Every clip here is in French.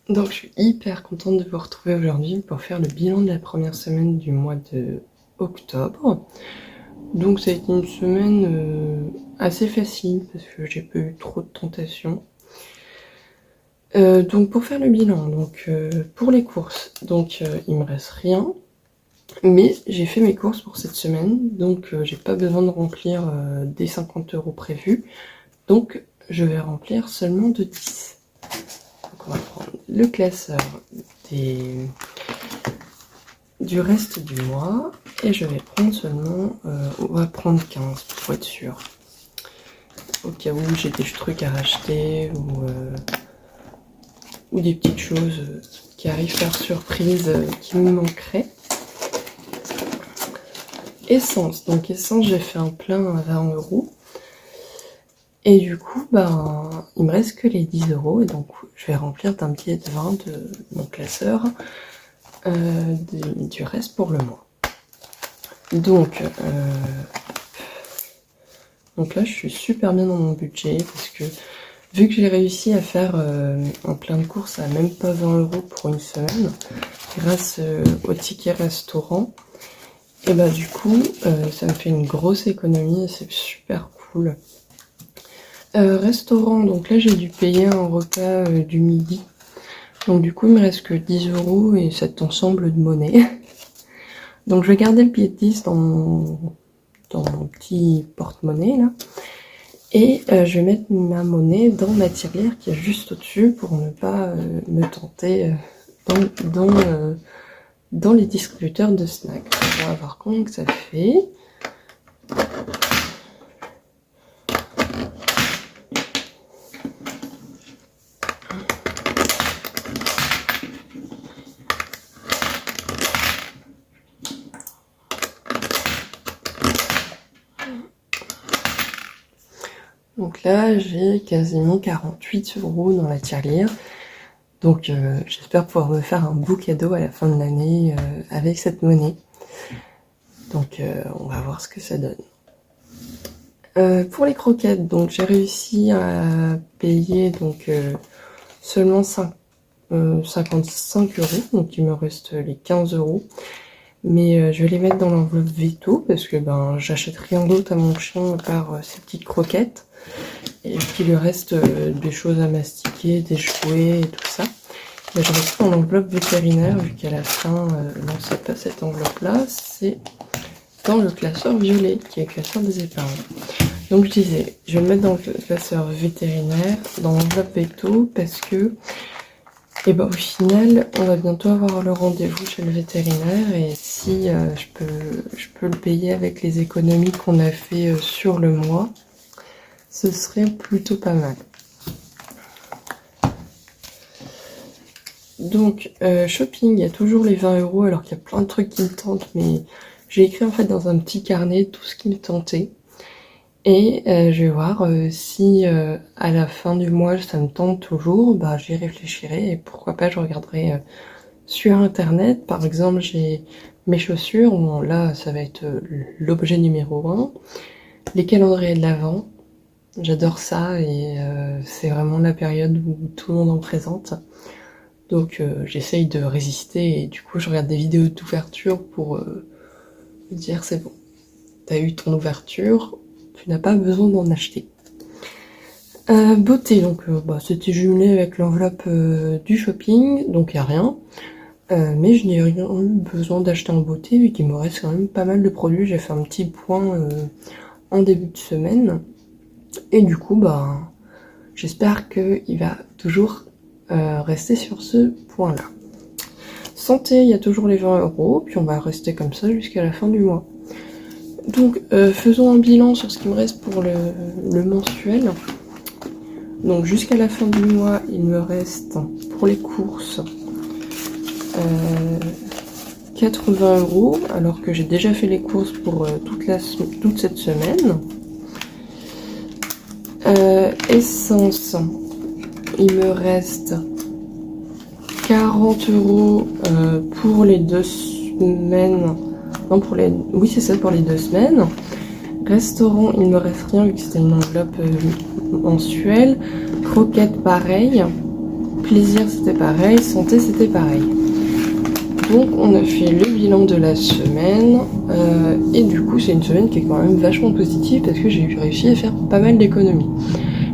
Donc je suis hyper contente de vous retrouver aujourd'hui pour faire le bilan de la première semaine du mois de octobre. Donc ça a été une semaine assez facile parce que j'ai pas eu trop de tentations. Donc pour faire le bilan, pour les courses, il me reste rien. Mais j'ai fait mes courses pour cette semaine, donc j'ai pas besoin de remplir des 50 € prévus. Donc je vais remplir seulement de 10. Donc on va prendre le classeur du reste du mois et je vais prendre seulement, on va prendre 15 pour être sûr. Au cas où j'ai des trucs à racheter ou des petites choses qui arrivent par surprise qui me manqueraient. Essence, donc essence j'ai fait un plein à 20 €. Et du coup, il me reste que les 10 € et donc je vais remplir d'un billet de 20 de mon classeur du reste pour le mois. Donc là, je suis super bien dans mon budget parce que vu que j'ai réussi à faire un plein de courses à même pas 20 € pour une semaine, grâce au ticket restaurant, et du coup, ça me fait une grosse économie et c'est super cool. Restaurant, donc là j'ai dû payer un repas du midi. Donc du coup il me reste que 10 € et cet ensemble de monnaie. Donc je vais garder le billet de 10 dans mon petit porte-monnaie là. Et je vais mettre ma monnaie dans ma tirelire qui est juste au-dessus pour ne pas me tenter dans les distributeurs de snacks. On va voir combien que ça fait. Donc là, j'ai quasiment 48 € dans la tirelire. Donc j'espère pouvoir me faire un beau cadeau à la fin de l'année avec cette monnaie. Donc on va voir ce que ça donne. Pour les croquettes, donc j'ai réussi à payer seulement 55 €, donc il me reste les 15 €. Mais je vais les mettre dans l'enveloppe veto parce que j'achète rien d'autre à mon chien par ces petites croquettes. Et puis le reste des choses à mastiquer, des jouets et tout ça. Mais je reste dans l'enveloppe vétérinaire vu qu'à la fin, non c'est pas cette enveloppe là, c'est dans le classeur violet qui est le classeur des épargnes. Donc je disais, je vais le mettre dans le classeur vétérinaire, dans l'enveloppe veto parce que au final, on va bientôt avoir le rendez-vous chez le vétérinaire et si je peux le payer avec les économies qu'on a fait sur le mois, ce serait plutôt pas mal. Donc, shopping, il y a toujours les 20 € alors qu'il y a plein de trucs qui me tentent, mais j'ai écrit en fait dans un petit carnet tout ce qui me tentait. Et je vais voir si à la fin du mois ça me tente toujours, j'y réfléchirai et pourquoi pas je regarderai sur internet. Par exemple, j'ai mes chaussures, bon, là ça va être l'objet numéro 1. Les calendriers de l'Avent, j'adore ça et c'est vraiment la période où tout le monde en présente. Donc j'essaye de résister et du coup je regarde des vidéos d'ouverture pour me dire c'est bon, t'as eu ton ouverture, tu n'as pas besoin d'en acheter. Beauté, donc c'était jumelé avec l'enveloppe du shopping, donc il n'y a rien. Mais je n'ai rien eu besoin d'acheter en beauté vu qu'il me reste quand même pas mal de produits. J'ai fait un petit point en début de semaine. Et du coup, j'espère qu'il va toujours rester sur ce point-là. Santé, il y a toujours les 20 €, puis on va rester comme ça jusqu'à la fin du mois. Donc faisons un bilan sur ce qui me reste pour le mensuel. Donc jusqu'à la fin du mois, il me reste pour les courses 80 € alors que j'ai déjà fait les courses pour toute cette semaine. Essence, il me reste 40 € pour les 2 semaines. Non, oui, c'est ça, pour les 2 semaines. Restaurant, il me reste rien vu que c'était une enveloppe mensuelle. Croquettes, pareil. Plaisir c'était pareil, santé c'était pareil. Donc on a fait le bilan de la semaine et du coup c'est une semaine qui est quand même vachement positive parce que j'ai réussi à faire pas mal d'économies.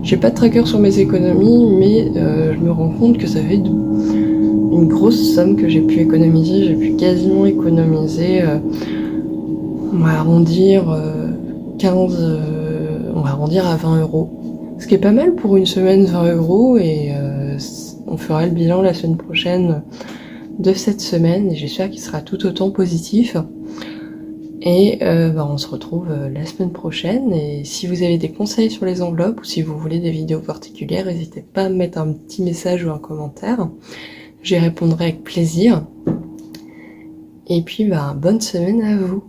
J'ai pas de tracker sur mes économies mais je me rends compte que ça fait une grosse somme que j'ai pu économiser. J'ai pu quasiment économiser, on va arrondir 15, on va arrondir à 20 €. Ce qui est pas mal pour une semaine, 20 € et on fera le bilan la semaine prochaine de cette semaine et j'espère qu'il sera tout autant positif. Et on se retrouve la semaine prochaine et si vous avez des conseils sur les enveloppes ou si vous voulez des vidéos particulières, n'hésitez pas à me mettre un petit message ou un commentaire. J'y répondrai avec plaisir. Et puis bonne semaine à vous.